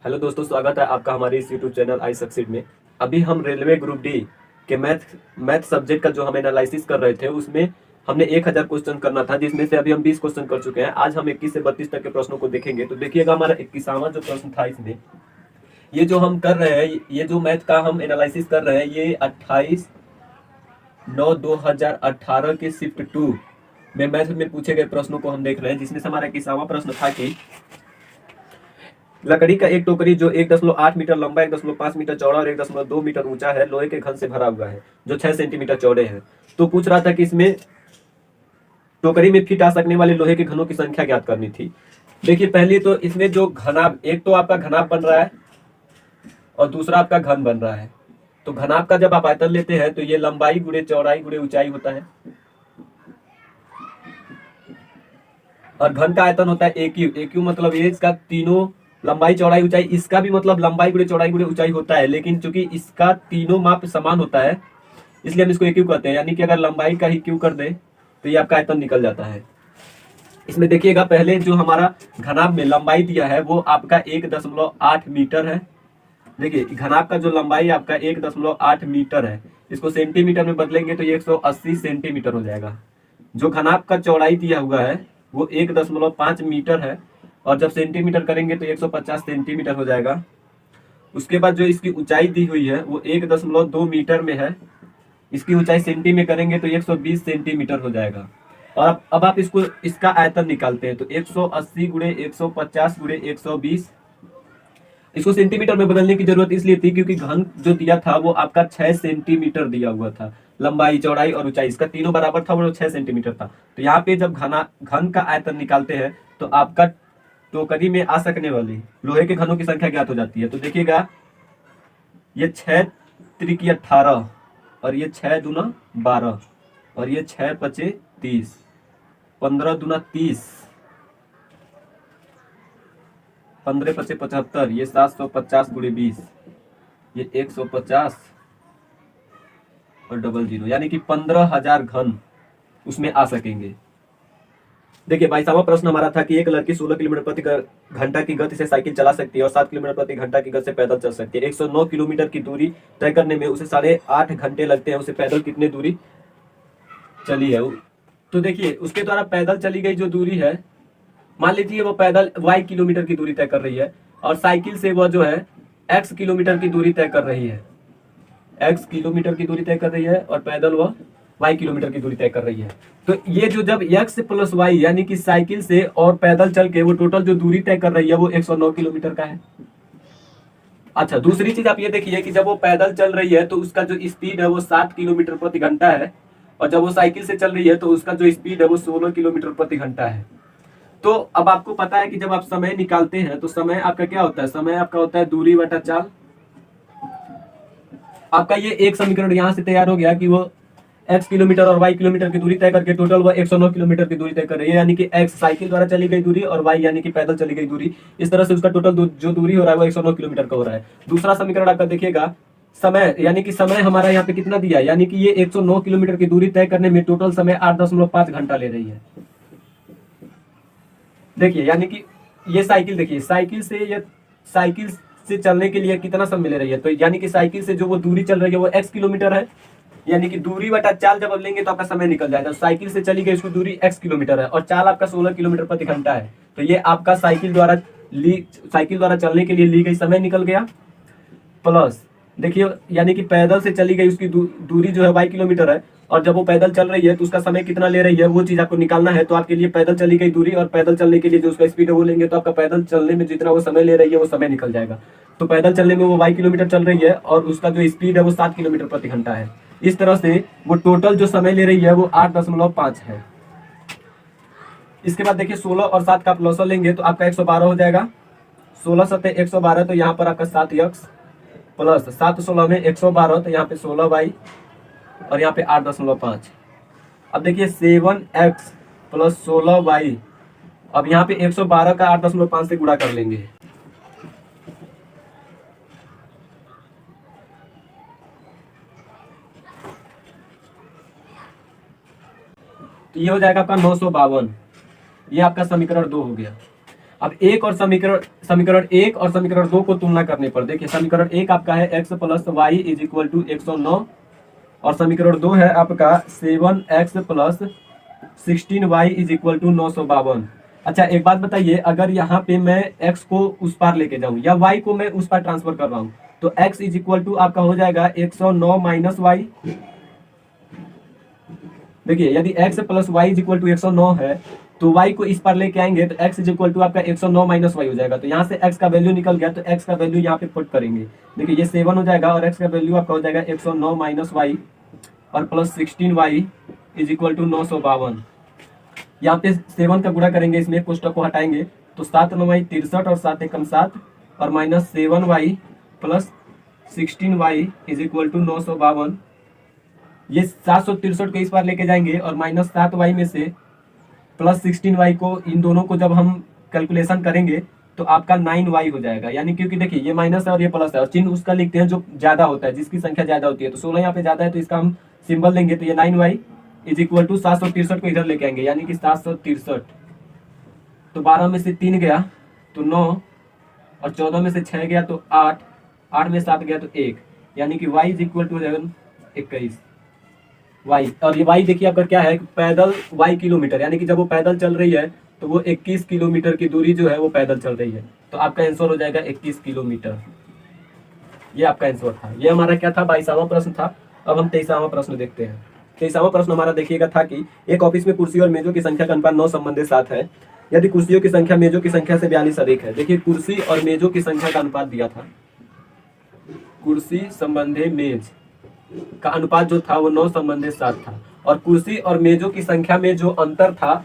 Hello दोस्तों, स्वागत है आपका हमारे इस यूट्यूब चैनल आई सक्सीड में। अभी हम रेलवे ग्रुप डी के मैथ सब्जेक्ट का जो हम एनालिसिस कर रहे थे, उसमें हमने 1000 क्वेश्चन करना था, जिसमें से अभी हम 20 क्वेश्चन कर चुके हैं। आज हम 21 से 32 तक के प्रश्नों को देखेंगे। तो देखिएगा, हमारा 21वां जो प्रश्न था, इसमें ये जो हम कर रहे हैं, ये जो मैथ का हम एनालिसिस कर रहे हैं, ये 28/9/2018 के शिफ्ट 2 में मैथ में पूछे गए प्रश्नों को हम देख रहे हैं, जिसमें से हमारा 21वां प्रश्न था कि लकड़ी का एक टोकरी जो 1.8 मीटर लंबा, 1.5 मीटर चौड़ा और 1.2 मीटर ऊंचा है, लोहे के घन से भरा हुआ है जो 6 सेंटीमीटर चौड़े हैं। तो पूछ रहा था कि इसमें टोकरी में फिट आ सकने वाले लोहे के घनों की संख्या ज्ञात करनी थी। देखिए, पहले तो इसमें जो घनाभ, एक तो आपका घनाभ बन रहा है और दूसरा आपका घन बन रहा है। तो घनाभ का जब आप आयतन लेते हैं तो ये लंबाई गुणे चौड़ाई गुणे ऊंचाई होता है, और घन का आयतन होता है AQ। AQ मतलब ये इसका तीनों लंबाई चौड़ाई ऊंचाई, इसका भी मतलब लंबाई गुणे चौड़ाई गुणे ऊंचाई होता है, लेकिन चूंकि इसका तीनों माप समान होता है इसलिए हम इसको AQ कहते हैं। यानी कि अगर लंबाई का ही Q कर दे तो ये आपका आयतन निकल जाता है। इसमें देखिएगा, पहले जो हमारा घनाभ में लंबाई दिया है वो आपका 1.8 मीटर है। देखिए, घनाभ का जो लंबाई आपका 1.8 मीटर है, इसको सेंटीमीटर में बदलेंगे तो ये 180 सेंटीमीटर हो जाएगा। जो घनाभ का चौड़ाई दिया हुआ है वो 1.5 मीटर है, और जब सेंटीमीटर करेंगे तो 150 सेंटीमीटर हो जाएगा। उसके बाद जो इसकी ऊंचाई दी हुई है वो 1.2 मीटर में है, इसकी ऊंचाई सेंटी में करेंगे तो 120 सेंटीमीटर हो जाएगा। और अब आप इसका आयतन निकालते हैं तो 180 गुणे 150 गुणे 120। इसको सेंटीमीटर में बदलने की जरूरत इसलिए थी क्योंकि घन जो दिया था वो आपका 6 सेंटीमीटर दिया हुआ था। लंबाई चौड़ाई और ऊंचाई इसका तीनों बराबर था, वो 6 सेंटीमीटर था। तो यहाँ पे जब घन का आयतन निकालते हैं तो आपका टोकरी में आ सकने वाली लोहे के घनों की संख्या ज्ञात हो जाती है। तो देखिएगा, ये 6 त्रिकी 18 और ये 6 दूना 12 और ये 6 पचे 30, 15 दूना 30, 15 पचे 75, ये 750 गुणे 20, ये 150 और 00, यानी कि 15,000 घन उसमें आ सकेंगे। देखिए, 22वां प्रश्न हमारा था कि एक लड़की 16 किलोमीटर प्रति घंटा की गति से साइकिल चला सकती है और 7 किलोमीटर प्रति घंटा की गति से पैदल चल सकती है। 109 किलोमीटर की दूरी तय करने में उसे 8.5 घंटे लगते हैं। उसे पैदल कितनी दूरी चली है? तो देखिए, उसके द्वारा पैदल चली गई जो दूरी है, मान लीजिए वो पैदल y किलोमीटर की दूरी तय कर रही है, और साइकिल से वह जो है x किलोमीटर की दूरी तय कर रही है, x किलोमीटर की दूरी तय कर रही है, और पैदल वह y किलोमीटर की दूरी तय कर रही है। तो ये जो जब x प्लस y यानी कि साइकिल से और पैदल चल के वो टोटल जो दूरी तय कर रही है वो 109 किलोमीटर का है। अच्छा, दूसरी चीज आप ये देखिए कि जब वो पैदल चल रही है तो उसका जो स्पीड है वो 7 किलोमीटर प्रति घंटा है, और जब वो साइकिल से चल रही है तो उसका जो स्पीड है वो 16 किलोमीटर प्रति घंटा है। तो अब आपको पता है कि जब आप समय निकालते हैं तो समय आपका क्या होता है? समय आपका होता है दूरी बटा चाल। आपका ये एक समीकरण यहां से तैयार हो गया कि वो x किलोमीटर और y किलोमीटर की दूरी तय करके टोटल वो 109 किलोमीटर की दूरी तय कर रही है, यानी कि x साइकिल द्वारा चली गई दूरी और y यानी कि पैदल चली गई दूरी। इस तरह से उसका टोटल जो दूरी हो रहा है वो 109 किलोमीटर का हो रहा है। दूसरा समीकरण आपका देखिएगा, समय यानी कि समय हमारा यहाँ पे कितना दिया है, यानी कि ये 109 किलोमीटर की दूरी तय करने में टोटल समय 8.5 घंटा ले रही है। देखिए, यानी कि ये साइकिल, देखिए साइकिल से चलने के लिए कितना समय ले रही है, तो यानी कि साइकिल से जो वो दूरी चल रही है वो x किलोमीटर है, यानी कि दूरी बटा चाल जब आप लेंगे तो आपका समय निकल जाएगा। साइकिल से चली गई उसकी दूरी x किलोमीटर है और चाल आपका 16 किलोमीटर प्रति घंटा है, तो ये आपका साइकिल द्वारा चलने के लिए ली गई समय निकल गया। प्लस देखिए, यानी कि पैदल से चली गई उसकी दूरी जो है y किलोमीटर है, और जब वो पैदल चल रही है तो उसका समय कितना ले रही है वो चीज आपको निकालना है। तो आपके लिए पैदल चली गई दूरी और पैदल चलने के लिए जो उसका स्पीड है वो लेंगे, तो आपका पैदल चलने में जितना वो समय ले रही है वो समय निकल जाएगा। तो पैदल चलने में वो y किलोमीटर चल रही है और उसका जो स्पीड है वो 7 किलोमीटर प्रति घंटा है। इस तरह से वो टोटल जो समय ले रही है वो 8.5 है। इसके बाद देखिए, 16 और 7 का आप लॉसल लेंगे तो आपका 112 हो जाएगा। 16 सत्ते 112, तो यहाँ पर आपका 7x प्लस 7 16 में 112, तो यहाँ पे 16y और यहाँ पे 8.5। अब देखिए 7x प्लस 16y, अब यहाँ पे 112 का 8.5 से गुणा कर लेंगे, तो ये हो जाएगा आपका 952। ये आपका समीकरण 2 हो गया। अब एक और समीकरण एक और समीकरण दो को तुलना करने पर देखिए, समीकरण एक आपका है x plus y is equal to 109 और समीकरण दो है आपका 7x plus 16y is equal to 952। अच्छा एक बात बताइए, अगर यहाँ पे मैं x को उस पार लेके जाऊं या y को मैं उस पार ट्रांसफर कर रहा हूं तो x इज इक्वल टू आपका हो जाएगा 109 माइनस वाई। देखिए यदि x plus y is equal to 109 है तो y को इस पार लेके आएंगे तो x इज इक्वल टू आपका 109 माइनस वाई हो जाएगा। तो यहाँ से x का वैल्यू निकल गया तो x का वैल्यू यहाँ पे पुट करेंगे। देखिए ये 7 हो जाएगा और x का वैल्यू आपका हो जाएगा 109 माइनस वाई और plus 16y is equal to 952। यहाँ पे 7 का गुणा करेंगे, इसमें कोष्टक को हटाएंगे तो 7 9 63 और 7 एकम 7 और minus 7y plus 16y is equal to 952। ये 763 को इस बार लेके जाएंगे और माइनस 7y में से प्लस 16y को, इन दोनों को जब हम कैलकुलेशन करेंगे तो आपका 9y हो जाएगा। यानी क्योंकि देखिए ये माइनस है और ये प्लस है और चिन्ह उसका लिखते हैं जो ज्यादा होता है, जिसकी संख्या ज्यादा होती है। तो 16 यहाँ पे ज्यादा है तो इसका हम सिंबल लेंगे तो ये 9y इज इक्वल टू 763 को इधर लेके आएंगे यानी कि 763। तो 12 में से 3 गया तो 9 और 14 में से 6 गया तो 8, 8 में 7 गया तो 1 यानी कि y is equal to 21 y। और ये y देखिए आपका क्या है, पैदल y किलोमीटर, यानी कि जब वो पैदल चल रही है तो वो 21 किलोमीटर की दूरी जो है वो पैदल चल रही है। तो आपका आंसर हो जाएगा 21 किलोमीटर। ये आपका आंसर था। ये हमारा क्या था, 22वां प्रश्न था। अब हम 23वां प्रश्न देखते हैं। 23वां प्रश्न हमारा देखिएगा था कि एक ऑफिस में कुर्सी और मेजों की संख्या का अनुपात 9 संबंधित 7 है। यदि कुर्सियों की संख्या मेजों की संख्या से 42 अधिक है। देखिए कुर्सी और मेजों की संख्या का अनुपात दिया था, कुर्सी संबंधी मेज का अनुपात जो था वो 9 संबंधित 7 था। और कुर्सी और मेजों की संख्या में जो अंतर था,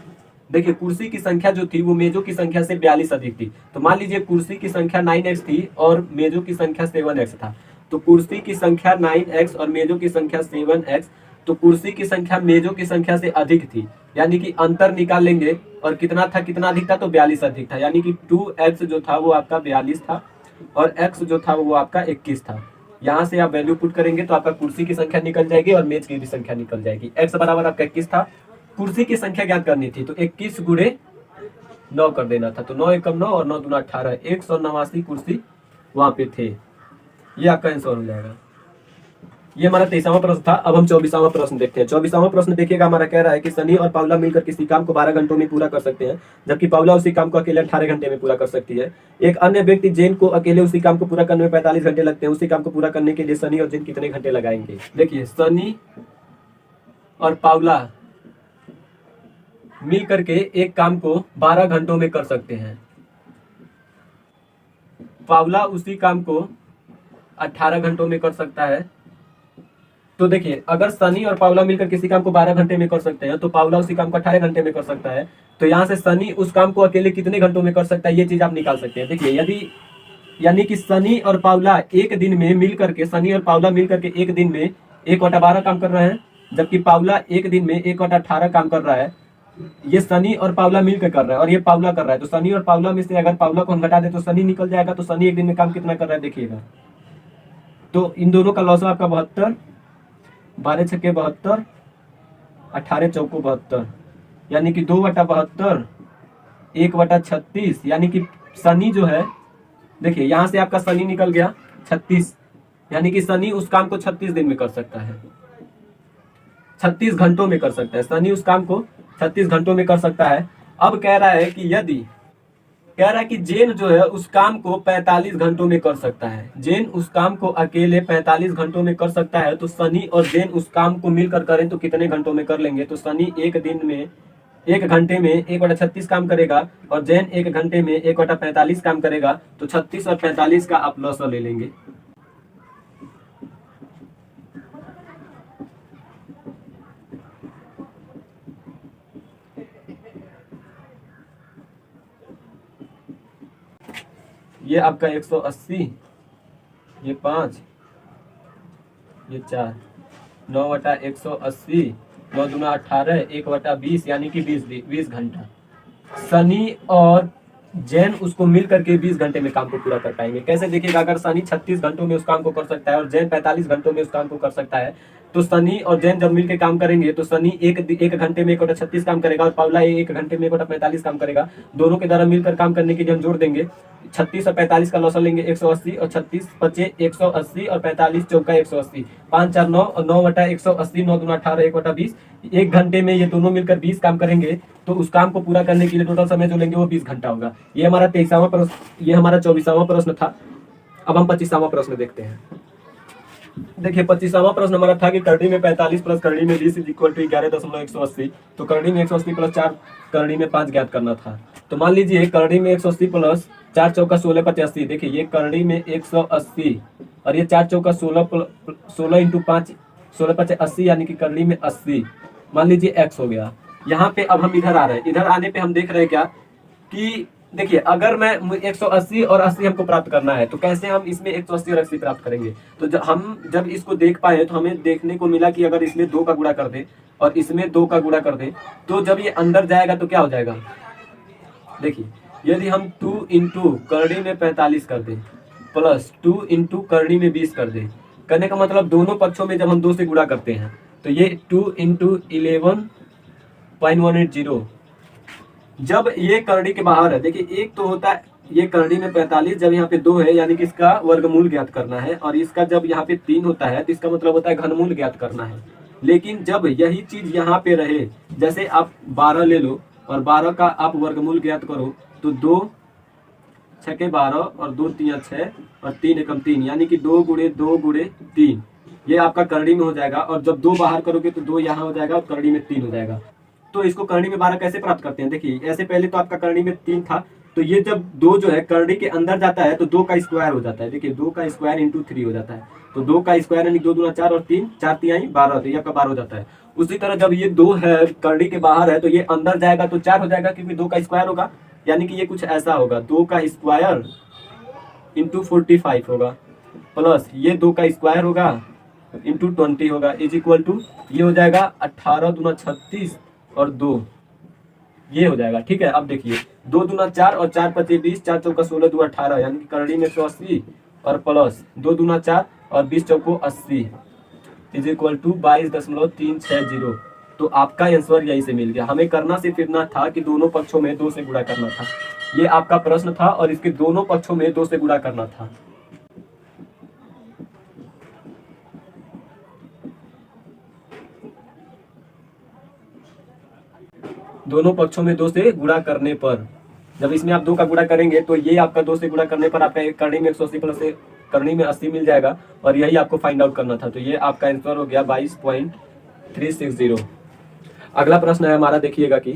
देखिए कुर्सी की संख्या जो थी वो मेजों की संख्या से 42 अधिक थी। तो मान लीजिए कुर्सी की संख्या 9x थी और मेजों की संख्या 7x था। तो कुर्सी की संख्या 9x और मेजों की संख्या 7x, तो कुर्सी की संख्या मेजों की संख्या से अधिक थी, यानी कि अंतर निकाल लेंगे और कितना था, कितना अधिक था, तो 42 अधिक था। यानी कि 2x जो था वो आपका 42 था और x जो था वो आपका 21 था। यहाँ से आप वैल्यू पुट करेंगे तो आपका कुर्सी की संख्या निकल जाएगी और मेज की भी संख्या निकल जाएगी। x बराबर आपका 21 था, कुर्सी की संख्या ज्ञात करनी थी तो 21 गुणे 9 कर देना था। तो 9 एकम 9 और 9 दूना 18, 189 कुर्सी वहां पे थे। ये आपका आंसर हो जाएगा। ये हमारा 23वां प्रश्न था। अब हम 24वां प्रश्न देखते हैं। 24वां प्रश्न देखिएगा, हमारा कह रहा है कि सनी और पाउला मिलकर किसी काम को 12 घंटों में पूरा कर सकते हैं, जबकि पाउला उसी काम को अकेले 18 घंटे में पूरा कर सकती है। एक अन्य व्यक्ति जेन को अकेले उसी काम को पूरा करने में 45 घंटे लगते हैं। उसी काम को पूरा करने के लिए सनी और जेन कितने घंटे लगाएंगे? देखिए सनी और पाउला मिल करके एक काम को 12 घंटों में कर सकते हैं। पाउला उसी काम को 18 घंटों में कर सकता है। तो देखिए अगर सनी और पाउला मिलकर किसी काम को 12 घंटे में कर सकते हैं तो पाउला उसी काम को 18 घंटे में कर सकता है। तो यहाँ से सनी उस काम को अकेले कितने घंटों में कर सकता है, ये चीज आप निकाल सकते हैं। देखिए यदि यानी कि सनी और पाउला एक दिन में मिल करके, सनी और पाउला मिल करके एक दिन में 1/12 काम कर रहे हैं, जबकि पाउला एक दिन में 1/18 काम कर रहा है। ये सनी और पाउला मिलकर कर रहा है और ये पाउला कर रहा है। तो सनी और पाउला में से अगर पाउला को हम घटा दे तो सनी निकल जाएगा। तो सनी एक दिन में काम कितना कर रहा है देखिएगा। तो इन दोनों का लॉस आपका 72, 12 छक्के 72, 18 चौको 72, यानी कि 2/72, 1/36, यानी कि सनी जो है, देखिए यहां से आपका सनी निकल गया 36, यानी कि सनी उस काम को 36 दिन में कर सकता है, 36 घंटों में कर सकता है। सनी उस काम को 36 घंटों में कर सकता है। अब कह रहा है कि यदि कह रहा है कि जेन जो है उस काम को 45 घंटों में कर सकता है। जेन उस काम को अकेले 45 घंटों में कर सकता है। तो सनी और जेन उस काम को मिलकर करें तो कितने घंटों में कर लेंगे? तो सनी एक दिन में 1 घंटे में 1/36 काम करेगा और जेन 1 घंटे में 1/45 काम करेगा। तो 36 और 45 का आप लॉस ले लेंगे। ये आपका 180, ये 5, ये 4, 9/180, 9 दूना 18, 1/20, यानी कि 20 घंटा। सनी और जैन उसको मिल करके 20 घंटे में काम को पूरा कर पाएंगे। कैसे देखिएगा, अगर सनी 36 घंटों में उस काम को कर सकता है और जैन 45 घंटों में उस काम को कर सकता है तो शनि और जैन जब मिलकर काम करेंगे तो शनि एक घंटे में 1/36 काम करेगा और पावला एक घंटे में 1/45 काम करेगा। दोनों के द्वारा मिलकर काम करने के लिए हम जोड़ देंगे। 36 और 45 का लॉस लेंगे 180 और 36 बचे 180 और 45 चौका 180, 5 4 9 और 9/180, 9 दूना 18, 1/20। एक घंटे में ये दोनों मिलकर 20 काम करेंगे तो उस काम को पूरा करने के लिए टोटल समय जो लेंगे वो 20 घंटा होगा। ये हमारा 23वां प्रश्न, ये हमारा 24वां प्रश्न था। अब हम 25वां प्रश्न देखते हैं। देखिए 25वां प्रश्न हमारा था कि करनी में 45 प्लस करनी में 20 इक्वल टू 11.180। तो करनी में 180 प्लस 4 करनी में 5 ज्ञात करना था। तो मान लीजिए करनी में 180 प्लस 4 चौका 16/85। देखिए ये करनी में 180 और ये 4 चौका 16 इंटू 5 16/80 यानी कि करनी में 80। मान लीजिए x हो गया। यहाँ पे अब हम इधर आ रहे हैं। इधर आने पे हम देख रहे हैं क्या कि देखिए अगर मैं 180 और 80 हमको प्राप्त करना है तो कैसे हम इसमें 180 और 80 प्राप्त करेंगे। तो जब इसको देख पाए तो हमें देखने को मिला कि अगर इसमें 2 का गुणा कर दे और इसमें 2 का गुणा कर दे तो जब ये अंदर जाएगा तो क्या हो जाएगा। देखिए यदि हम 2 इंटू करनी में 45 कर दे प्लस 2 इंटू करनी में 20 कर दे, करने का मतलब दोनों पक्षों में जब हम 2 से गुणा करते हैं तो ये 2 इंटू 11.180 जब ये करनी के बाहर है। देखिए एक तो होता है ये करनी में 45 जब यहाँ पे 2 है यानी कि इसका वर्गमूल ज्ञात करना है, और इसका जब यहाँ पे 3 होता है तो इसका मतलब होता है घनमूल ज्ञात करना है। लेकिन जब यही चीज यहाँ पे रहे, जैसे आप 12 ले लो और 12 का आप वर्गमूल ज्ञात करो तो 2 6 12 और 2 3 6 और 3 एकम 3 यानी कि 2 गुणे 2 गुणे 3 ये आपका करनी में हो जाएगा। और जब 2 बाहर करोगे तो 2 यहाँ हो जाएगा और करनी में 3 हो जाएगा। तो इसको करनी में 12 कैसे प्राप्त करते हैं। देखिए ऐसे पहले तो आपका करनी में 3 था, तो ये जब 2 जो है करनी के अंदर जाता है तो 2 का स्क्वायर हो जाता है। देखिए 2 का स्क्वायर इंटू 3 हो जाता है। तो 2 का स्क्वायर यानी 2 दूना 4 और 3 4 3 12, तो ये आपका 12 हो जाता है। उसी तरह जब ये 2 है करनी के बाहर है तो ये अंदर जाएगा तो 4 हो जाएगा क्योंकि 2 का स्क्वायर होगा, यानी कि ये कुछ ऐसा होगा 2 का स्क्वायर इंटू 45 होगा प्लस ये 2 का स्क्वायर होगा इंटू 20 होगा इज इक्वल टू ये हो जाएगा 18 दूना 36 और 2 ये हो जाएगा। ठीक है, अब देखिए 2 दूना 4 और 4 पचे 20, 4 चौका 16 2 18 यानी कि करनी में 180 और प्लस 2 दूना 4 और 20 चौको 80 इज इक्वल टू 22.360। तो आपका आंसर यही से मिल गया। हमें करना सिर्फ इतना था कि दोनों पक्षों में 2 से गुणा करना था। ये आपका प्रश्न था और इसके दोनों पक्षों में 2 से गुणा करना था। दोनों पक्षों में 2 से गुणा करने पर जब इसमें आप 2 का गुणा करेंगे तो ये आपका 2 से गुणा करने पर आपका करनी में 180 प्लस से करनी में 80 मिल जाएगा और यही आपको फाइंड आउट करना था। तो ये आपका आंसर हो गया 22.360। अगला प्रश्न है हमारा, देखिएगा कि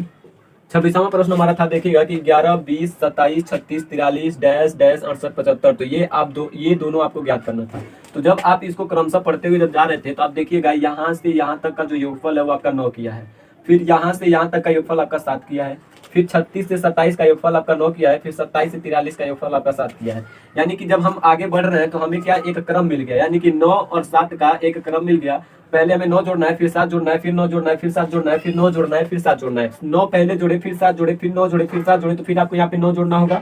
26वां प्रश्न हमारा था। देखिएगा कि 11 20 27 36 43 डैश डैश 68 75। तो ये दोनों आपको ज्ञात करना था। तो जब आप इसको क्रमशः पढ़ते हुए जब जा रहे थे तो आप देखिएगा यहाँ से यहाँ तक का जो योगफल है वो आपका 9 किया है, फिर यहाँ से यहाँ तक का योगफल आपका 7 किया है, फिर 36 से 27 का योगफल आपका 9 किया है, फिर 27 से 43 का योगफल आपका 7 किया है। यानी कि जब हम आगे बढ़ रहे हैं तो हमें क्या एक क्रम मिल गया, यानी कि 9 और 7 का एक क्रम मिल गया। पहले हमें 9 जोड़ना है, फिर 7 जोड़ना है, फिर 9 जोड़ना है, फिर 7 जोड़ना है, फिर 9 जोड़ना है, फिर 7 जोड़ना है। 9 पहले जोड़े, फिर 7 जोड़े, फिर 9 जोड़े, फिर 7 जोड़े, तो फिर आपको यहाँ पे 9 जोड़ना होगा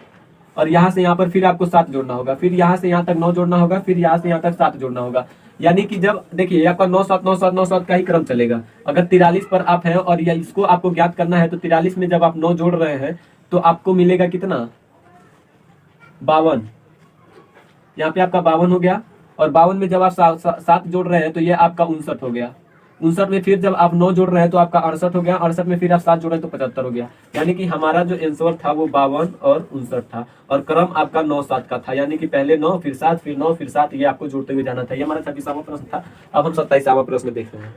और यहाँ से यहाँ पर फिर आपको 7 जोड़ना होगा, फिर यहाँ से यहाँ तक 9 जोड़ना होगा, फिर यहाँ से यहाँ तक 7 जोड़ना होगा। यानी कि जब देखिए आपका 9 7 9 7 9 7 का ही क्रम चलेगा। अगर 43 पर आप हैं और इसको आपको ज्ञात करना है तो 43 में जब आप 9 जोड़ रहे हैं तो आपको मिलेगा कितना 52। यहाँ पे आपका 52 हो गया और 52 में जब आप 7 जोड़ रहे हैं तो ये आपका 59 हो गया। 59 में फिर जब आप 9 जोड़ रहे हैं तो आपका 68 हो गया। 68 में फिर आप 7 जोड़ रहे हैं तो 75 हो गया। यानी कि हमारा जो आंसर था वो 52 और 59 था और क्रम आपका 9 7 का था। यानी कि पहले 9 फिर 7 फिर 9 फिर 7 ये आपको जोड़ते हुए जाना था। ये हमारा 26वां प्रश्न था। अब हम 27वां प्रश्न देख रहे हैं।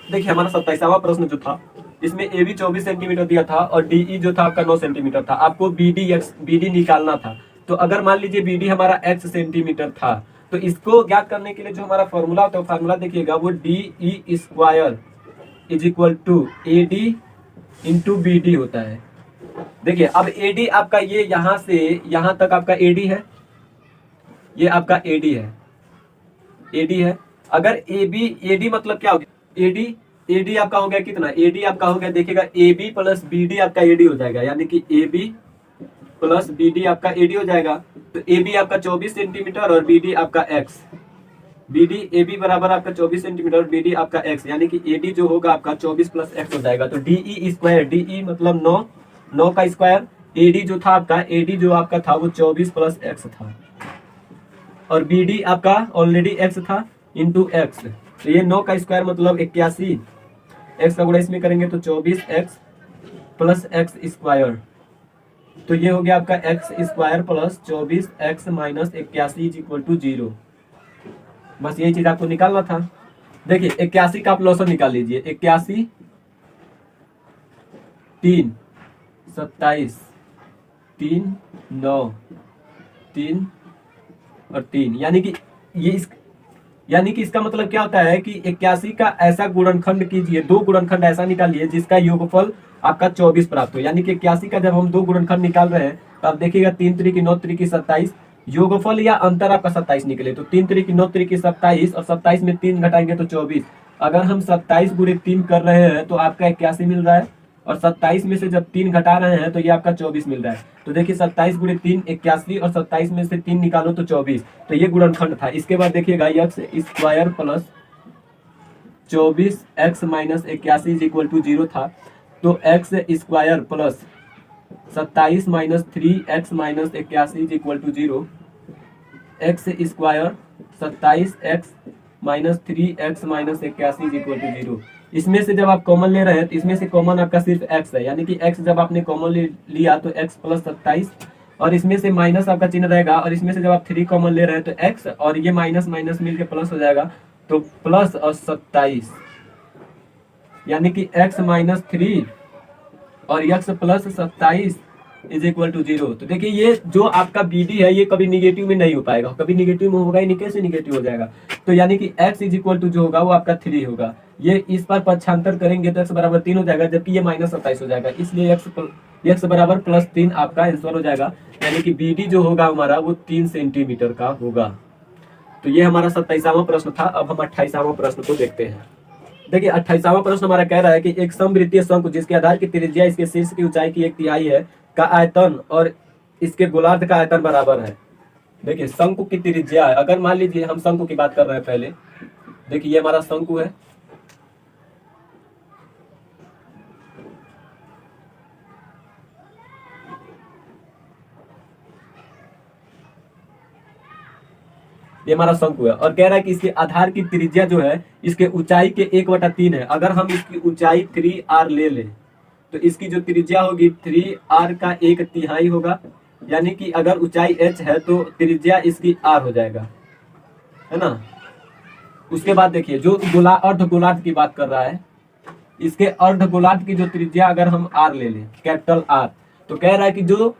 देखिए हमारा 27वां प्रश्न जो था इसमें AB 24 सेंटीमीटर दिया था और DE जो था आपका 9 सेंटीमीटर था। आपको BD निकालना था। तो अगर मान लीजिए BD हमारा x सेंटीमीटर था तो इसको ज्ञात करने के लिए जो हमारा फॉर्मूला होता है फॉर्मूला देखिएगा वो DE square is equal to AD into BD होता है। देखिए अब AD आपका ये यहाँ से यहाँ तक आपका AD है, ये आपका AD है। अगर AD मतलब क्या हो गया, AD आपका हो गया कितना, AD आपका हो गया देखिएगा AB प्लस BD आपका AD हो जाएगा। यानी कि AB प्लस BD आपका AD हो जाएगा। तो AB आपका 24 सेंटीमीटर और BD आपका x। BD AB बराबर आपका 24 सेंटीमीटर, BD आपका x, यानी कि AD जो होगा आपका 24 प्लस x हो जाएगा। तो DE स्क्वायर, DE मतलब 9, 9 का स्क्वायर, AD जो था आपका, AD जो आपका था वो 24 प्लस x था, और BD आपका ऑलरेडी x था इंटू x। तो ये 9 का स्क्वायर मतलब 81, x का गुणा इसमें करेंगे तो 24x प्लस x स्क्वायर। तो ये हो गया आपका x square plus 24x minus 81 is equal to 0। बस यही चीज आपको निकालना था। देखिए 81 का आप लॉसन निकाल लीजिए। 81, 3, 27, 3, 9, 3 और 3, यानी कि इसका मतलब क्या होता है कि 81 का ऐसा गुणनखंड कीजिए, दो गुणनखंड ऐसा निकालिए जिसका योगफल आपका 24 प्राप्त हो। यानी कि 81 का जब हम दो गुणनखंड निकाल रहे हैं तो आप देखिएगा 3 त्रिक 9 त्रिक 27, योगफल या अंतर आपका 27 निकले। तो 3 त्रिक 9 त्रिक 27 और 27 में 3 घटाएंगे तो 24। अगर हम 27 गुणे 3 कर रहे हैं तो आपका 81 मिल रहा है, और 27 में से जब 3 घटा रहे हैं तो ये आपका 24 मिल रहा है। तो देखिए 27 गुणे 3 81, और 27 में से 3 निकालो तो 24। तो ये गुणनखंड था। इसके बाद देखिएगा x square plus 24x minus 81 is equal to 0 था। तो x square plus 27 minus 3x minus 81 is equal to 0। x square 27x minus 3x minus 81 is equal to 0। इसमें से जब आप कॉमन ले रहे हैं तो इसमें से कॉमन आपका सिर्फ x है, यानी कि x जब आपने कॉमन लिया तो x प्लस 27, और इसमें से माइनस आपका चिन्ह रहेगा, और इसमें से जब आप 3 कॉमन ले रहे हैं तो x, और ये माइनस माइनस मिलके प्लस हो जाएगा, तो प्लस और 27, यानी कि x माइनस 3 और x plus 27 is equal to 0। तो देखिए ये जो आपका BD है ये कभी निगेटिव में नहीं हो पाएगा, कभी निगेटिव में होगा ही नहीं, कैसे निगेटिव हो जाएगा। तो यानी कि x इज इक्वल टू जो होगा वो आपका 3 होगा। ये इस पर पक्षांतर करेंगे तो x बराबर 3 हो जाएगा, जबकि ये माइनस 27 हो जाएगा, इसलिए x बराबर प्लस 3 आपका आंसर हो जाएगा। यानी कि BD जो होगा हमारा वो 3 सेंटीमीटर का होगा। तो ये हमारा 27वां प्रश्न था। अब हम 28वां प्रश्न को देखते हैं। देखिए 28वां प्रश्न हमारा कह रहा है कि एक समवृत्तीय शंकु जिसके आधार की त्रिज्या इसके शीर्ष की ऊंचाई की 1/3 है का आयतन और इसके गोलार्ध का आयतन बराबर है। देखिए शंकु की त्रिज्या है, अगर मान लीजिए हम शंकु की बात कर रहे हैं पहले, देखिए ये हमारा शंकु है, ये हमारा शंकु है, और कह रहा है कि इसके आधार की त्रिज्या जो है इसके ऊंचाई के 1/3 है। अगर हम इसकी ऊंचाई 3r ले लें तो इसकी जो त्रिज्या होगी 3r का 1/3 होगा, यानी कि अगर ऊंचाई h है तो त्रिज्या इसकी r हो जाएगा, है ना। उसके बाद देखिए जो अर्ध गोलार्ध की बात कर रहा है, इसके अर्ध गोलार्ध की जो त्रिज्या अगर हम r ले लें, कैपिटल R, तो कह रहा है कि जो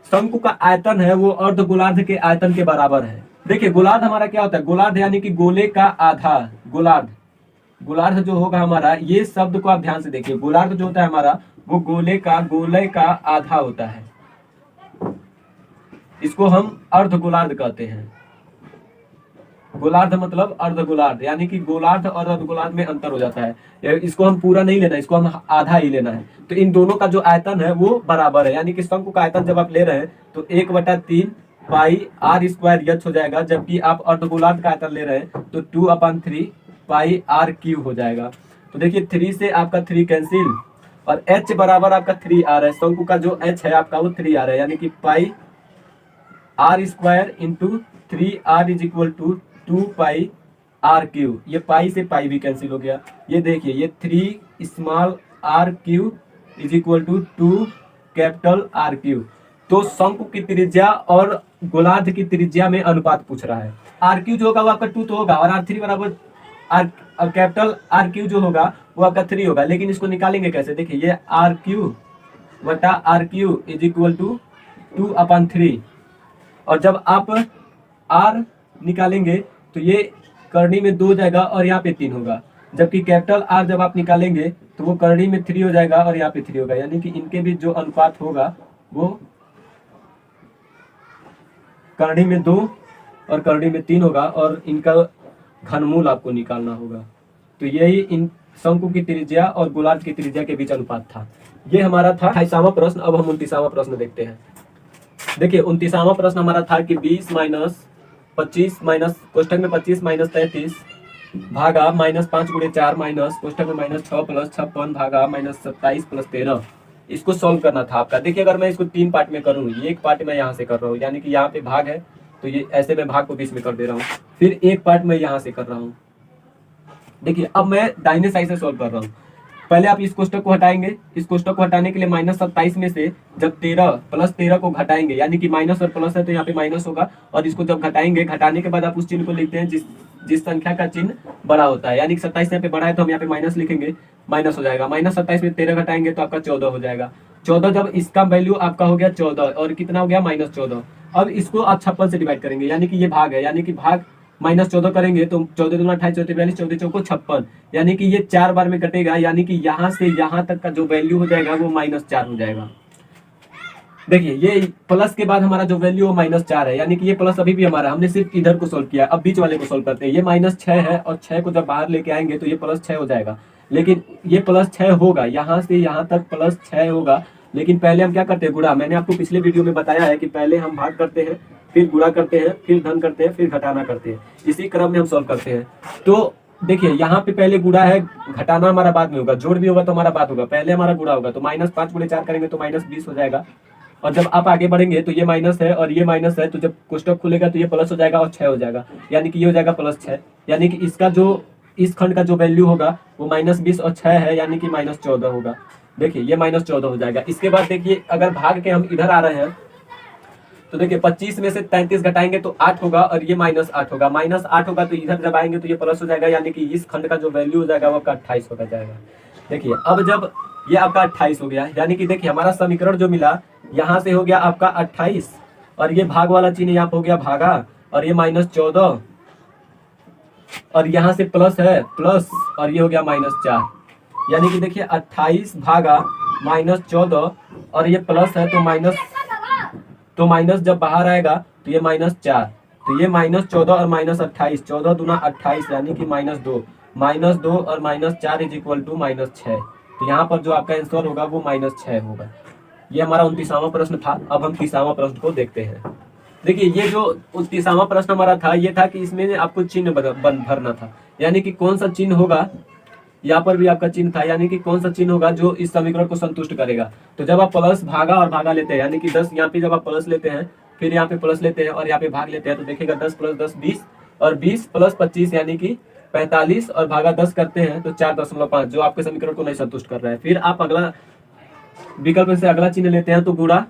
शंकु का आयतन है वो अर्ध गोलार्ध के आयतन के बराबर है। देखिए गोलार्ध हमारा क्या होता है, गोलार्ध यानी कि गोले का आधा, गोलार्ध जो होगा हमारा, ये शब्द को आप ध्यान से देखिए, गोलार्ध जो होता है हमारा वो गोले का आधा होता है, इसको हम अर्ध गोलार्ध कहते हैं। गोलार्ध मतलब अर्ध गोलार्ध, यानी कि गोलार्ध और अर्ध गोलार्ध में अंतर हो जाता है। इसको हम पूरा नहीं लेना, इसको हम आधा ही लेना है। तो इन दोनों का जो आयतन है वो बराबर है, यानी कि शंकु का आयतन जब आप ले रहे हैं तो 1/3 पाई r स्क्वायर h हो जाएगा, जबकि आप अर्ध गोलार्ध का आयतन ले रहे हैं तो 2/3 पाई r क्यूब हो जाएगा। तो देखिए 3 से आपका 3 कैंसिल, और h बराबर आपका 3r है, शंकु का जो h है आपका वो 3r है, यानी कि pi r square into 3r is equal to 2 pi r cube. ये पाई से पाई भी कैंसिल हो गया। ये देखिए ये 3 small r cube is equal to 2 capital R cube. तो शंकु की त्रिज्या और गोलार्ध की त्रिज्या में अनुपात पूछ रहा है। R क्यूब जो होगा वो आपका 2 तो होगा, और R3 बराबर कैपिटल R क्यूब जो होगा वो आपका 3 होगा। लेकिन इसको निकालेंगे कैसे, देखिए ये R क्यूब बटा R cube is equal to 2/3, और जब आप R निकालेंगे तो ये करनी में 2 हो जाएगा और यहाँ पे 3 होगा, जबकि कैपिटल R जब आप निकालेंगे तो वो करनी में 3 हो जाएगा और यहाँ पे 3 होगा, यानी कि इनके बीच जो अनुपात होगा वो करनी में 2 और करनी में 3 होगा, और इनका घनमूल आपको निकालना होगा। तो यही इन शंकु की त्रिज्या और गोलार्ध की त्रिज्या के बीच अनुपात था। ये हमारा था 28वां प्रश्न। अब हम 29वां प्रश्न देखते हैं। देखिए 29वां प्रश्न हमारा था कि 20 माइनस 25 माइनस कोष्टक में 25 माइनस 33 भागा -5 गुणे 4 माइनस कोष्टक में -6 प्लस 56 भागा -27 प्लस 13। इसको सॉल्व करना था आपका। देखिए अगर मैं इसको 3 पार्ट में करूँ, ये एक पार्ट मैं यहाँ से कर रहा हूँ, यानी कि यहाँ पे भाग है तो ये ऐसे मैं भाग को बीच में कर दे रहा हूँ, फिर एक पार्ट मैं यहाँ से कर रहा हूँ। देखिए अब मैं दाहिने साइड से सॉल्व कर रहा हूँ। पहले आप इस कोष्टक को हटाएंगे, इस कोष्टक को हटाने के लिए -27 में से जब 13 प्लस 13 को घटाएंगे, यानी कि माइनस और प्लस है तो यहाँ पे माइनस होगा, और इसको जब घटाएंगे, घटाने के बाद आप उस चिन्ह को लिखते हैं जिस संख्या का चिन्ह बड़ा होता है, यानी कि 27 यहाँ पे बड़ा है तो हम यहाँ पे माइनस लिखेंगे, माइनस हो जाएगा। -27 में 13 घटाएंगे तो आपका 14 हो जाएगा। 14 जब इसका वैल्यू आपका हो गया 14 और कितना हो गया -14। अब इसको आप 56 से डिवाइड करेंगे, यानी कि ये भाग है, यानी कि भाग -14 करेंगे तो 14 दूना 28 14 42 14 चौको 56, यानी कि ये 4 बार में कटेगा, यानी कि यहाँ से यहाँ तक का जो वैल्यू हो जाएगा वो -4 हो जाएगा। देखिए ये प्लस के बाद हमारा जो वैल्यू है -4 है, यानी कि ये प्लस अभी भी हमारा, हमने सिर्फ इधर को सोल्व किया। अब बीच वाले को सोल्व करते हैं। ये -6 है और 6 को जब बाहर लेके आएंगे तो ये +6 हो जाएगा, लेकिन ये +6 होगा, यहाँ से यहाँ तक +6 होगा। लेकिन पहले हम क्या करते हैं, गुणा। मैंने आपको पिछले वीडियो में बताया है कि पहले हम भाग करते हैं, फिर गुणा करते हैं, फिर धन करते हैं, फिर घटाना करते हैं, इसी क्रम में हम सॉल्व करते हैं। तो देखिए यहाँ पे पहले गुणा है, घटाना हमारा बाद में होगा, जोड़ भी होगा तो हमारा बाद होगा, पहले हमारा गुणा होगा। तो -5 गुणे 4 करेंगे तो -20 हो जाएगा, और जब आप आगे बढ़ेंगे तो ये माइनस है और ये माइनस है, तो जब कोष्टक खुलेगा तो ये प्लस हो जाएगा और 6 हो जाएगा, यानी कि ये हो जाएगा +6, यानी कि इसका जो इस खंड का जो वैल्यू होगा वो -20 और 6 है, यानी कि -14 होगा। देखिए ये -14 हो जाएगा। इसके बाद देखिए अगर भाग के हम इधर आ रहे हैं तो देखिए 25 में से 33 घटाएंगे तो 8 होगा, और ये -8 होगा, -8 होगा तो इधर जब आएंगे तो ये प्लस हो जाएगा, यानी कि इस खंड का जो वैल्यू हो जाएगा वो आपका 28 होगा जाएगा। देखिए अब जब ये आपका 28 हो गया, यानी कि देखिए हमारा समीकरण जो मिला यहाँ से हो गया आपका 28, और ये भाग वाला चिन्ह यहाँ पे हो गया भागा, और ये -14, और यहाँ से प्लस है प्लस, और ये हो गया -4, यानी कि देखिए 28 भागा -14, और ये प्लस है तो माइनस जब बाहर आएगा तो ये -4, तो ये -14 और -28, 14 दूना 28, यानी कि -2 और -4 इज इक्वल टू -6। तो यहाँ पर जो आपका आंसर होगा वो -6 होगा। ये हमारा 29वां प्रश्न था। अब हम 30वां प्रश्न को देखते हैं। देखिए ये जो 30वां प्रश्न हमारा था, ये था कि इसमें आपको चिन्ह भरना था, यानी कि कौन सा चिन्ह होगा, यहाँ पर भी आपका चिन्ह था, यानी कि कौन सा चिन्ह होगा जो इस समीकरण को संतुष्ट करेगा। तो जब आप प्लस भागा और भागा लेते हैं, यानी कि 10 यहाँ पे जब आप प्लस लेते हैं, फिर यहाँ पे प्लस लेते हैं और यहाँ पे भाग लेते हैं, तो देखिएगा 10 + 10 20, और 20 + 25 यानी कि 45, और भागा 10 करते हैं तो 4.5, जो आपके समीकरण को नहीं संतुष्ट कर रहा है। फिर आप अगला विकल्प से अगला चिन्ह लेते हैं तो गुणा,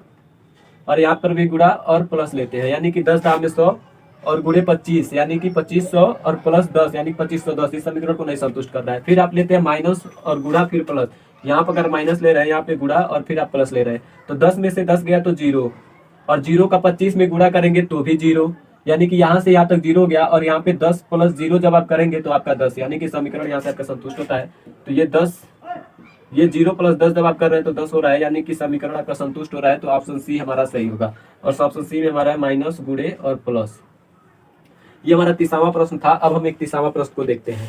और यहाँ पर भी गुणा और प्लस लेते हैं, यानी कि 10 दाम में 100 और गुणे 25, यानी कि 2500 और प्लस 10 यानी 2510। इस समीकरण को नहीं संतुष्ट कर रहा है। फिर आप लेते हैं माइनस और गुणा फिर प्लस, यहाँ पर अगर माइनस ले रहे हैं, यहाँ पे गुणा और फिर आप प्लस ले रहे हैं, तो 10 में से 10 गया तो 0, और 0 का 25 में गुणा करेंगे तो भी 0, यानी कि यहाँ से यहाँ तक 0 गया, और यहाँ पे 10 + 0 जब आप करेंगे तो आपका 10, यानी कि समीकरण यहाँ से आपका संतुष्ट होता है। तो ये 10, ये 0 + 10 जब आप कर रहे हैं तो 10 हो रहा है, यानी कि समीकरण आपका संतुष्ट हो रहा है। तो ऑप्शन सी हमारा सही होगा, और ऑप्शन सी में हमारा है माइनस, गुणे और प्लस। ये हमारा 30वां प्रश्न था। अब हम 31वां प्रश्न को देखते हैं।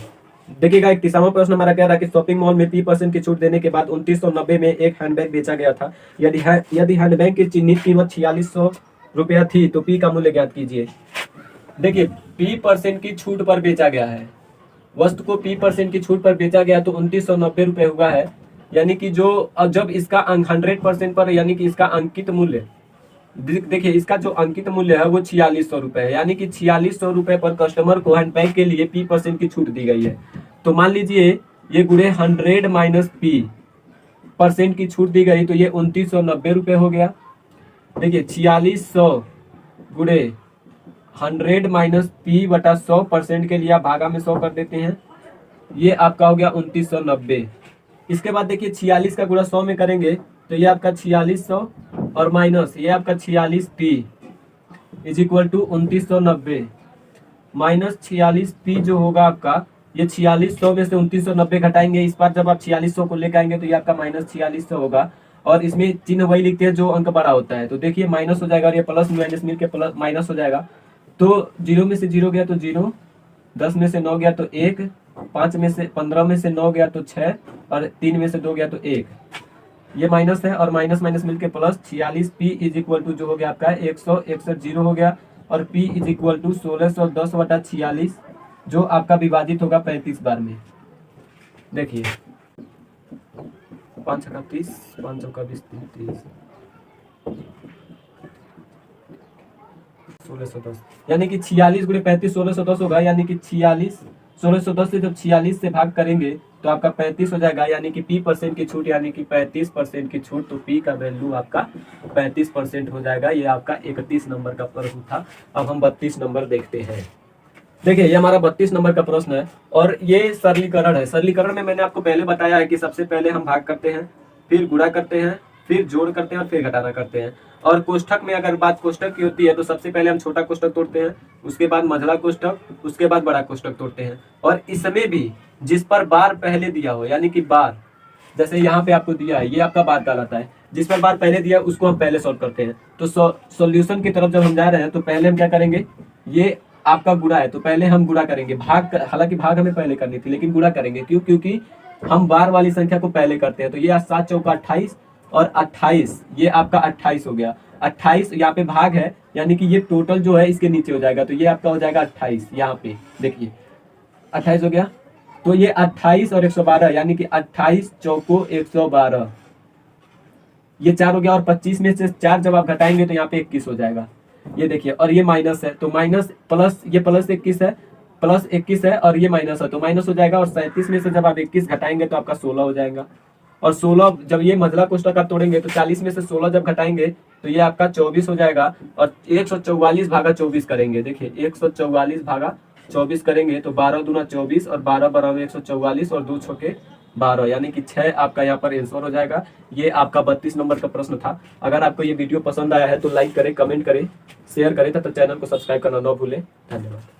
देखिएगा 31वां प्रश्न हमारा कह रहा है कि शॉपिंग मॉल में 30% की छूट देने के बाद 2990 में एक हैंडबैग बेचा गया था। यदि हैंडबैग की चिन्हित कीमत 4600 रुपया थी तो पी का मूल्य ज्ञात कीजिए। देखिए P% की छूट पर बेचा गया है, वस्तु को P% की छूट पर बेचा गया तो 2990 रुपये हुआ है, यानी कि जो जब इसका 100% पर, यानी कि इसका अंकित मूल्य, देखिए इसका जो अंकित मूल्य है वो 4600 रुपये है, यानी कि 4600 रुपये पर कस्टमर को हैंडबैग के लिए P% की छूट दी गई है। तो मान लीजिए ये गुणे 100 - P% की छूट दी गई, तो ये 2990 रुपये हो गया। देखिए 4600 गुणे 100 - P बटा 100% के लिए आप भागा में 100 कर देते हैं, ये आपका हो गया 2990। इसके बाद देखिए 46 का गुणा 100 में करेंगे तो ये आपका 4600 और माइनस ये आपका 46P is equal to 2990 minus 46P जो होगा आपका, ये 4600 में से 2990 घटाएंगे। इस बार जब आप 4600 को लेकर आएंगे तो ये आपका -4600 होगा, और इसमें चिन्ह वही लिखते हैं जो अंक बड़ा होता है। तो देखिए माइनस हो जाएगा, और ये प्लस माइनस मिलके प्लस माइनस हो जाएगा। तो 0 में से 0 गया तो 0, 10 में से 9 गया तो 1, 5 में से 15 में से 9 गया तो 6, और 3 में से 2 गया तो 1। ये माइनस है और माइनस माइनस मिलके plus 46P is equal to जो हो गया आपका 161 0 हो गया, और P इज इक्वल टू 1610/46 जो आपका विभाजित होगा 35 बार में। देखिए 5 छक्का 30, 5 चौका 20, 30, 1610 यानी कि 46 गुणे 35 1610 होगा, यानी कि 46 1610 से जब 46 से भाग करेंगे तो आपका 35 हो जाएगा, यानी कि P% की छूट यानी कि 35% की छूट, तो P का वैल्यू आपका 35% हो जाएगा। ये आपका 31 नंबर का प्रश्न था। अब हम 32 नंबर देखते हैं। देखिए ये हमारा 32 नंबर का प्रश्न है और ये सरलीकरण है। सरलीकरण में मैंने आपको पहले बताया है कि सबसे पहले हम भाग करते हैं, फिर गुणा करते हैं, फिर जोड़ करते हैं और फिर घटाना करते हैं। और कोष्ठक में अगर बात कोष्ठक की होती है तो सबसे पहले हम छोटा कोष्ठक तोड़ते हैं, उसके बाद मझला कोष्ठक, उसके बाद बड़ा कोष्ठक तोड़ते हैं। और इसमें भी जिस पर बार पहले दिया हो, यानी कि बार जैसे यहाँ पे आपको दिया है, ये आपका बार कहलाता है। जिस पर बार पहले दिया उसको हम पहले सॉल्व करते हैं। तो सॉल्यूशन की तरफ जब हम जा रहे हैं तो पहले हम क्या करेंगे, ये आपका गुणा है तो पहले हम गुणा करेंगे, भाग हालांकि भाग हमें पहले करनी थी लेकिन गुणा करेंगे। क्यों? क्योंकि हम बार वाली संख्या को पहले करते हैं। तो ये 7 चौका 28 और 28 ये आपका 28 हो गया। 28 यहाँ पे भाग है यानी कि ये टोटल जो है इसके नीचे हो जाएगा, तो ये आपका हो जाएगा 28। यहाँ पे देखिए 28 हो गया, तो ये 28 और 112 यानी कि 28 चौको 112, ये 4 हो गया। और 25 में से 4 जब आप घटाएंगे तो यहाँ पे 21 हो जाएगा। ये देखिए, और ये माइनस है तो माइनस प्लस, ये प्लस 21 है, प्लस 21 है और ये माइनस है तो माइनस हो जाएगा। और 37 में से जब आप 21 घटाएंगे तो आपका 16 हो जाएगा। और 16 जब ये मझला कोष्ठक आप तोड़ेंगे तो 40 में से 16 जब घटाएंगे तो ये आपका 24 हो जाएगा। और 144 भागा 24 करेंगे, देखिए 144 भागा 24 करेंगे तो 12 दूना 24 और 12 बराबर 144 और 2 छक्के 12 यानी कि 6 आपका यहाँ पर आंसर हो जाएगा। ये आपका 32 नंबर का प्रश्न था। अगर आपको ये वीडियो पसंद आया है तो लाइक करें, कमेंट करें, शेयर करें तथा चैनल को सब्सक्राइब करना न भूलें। धन्यवाद।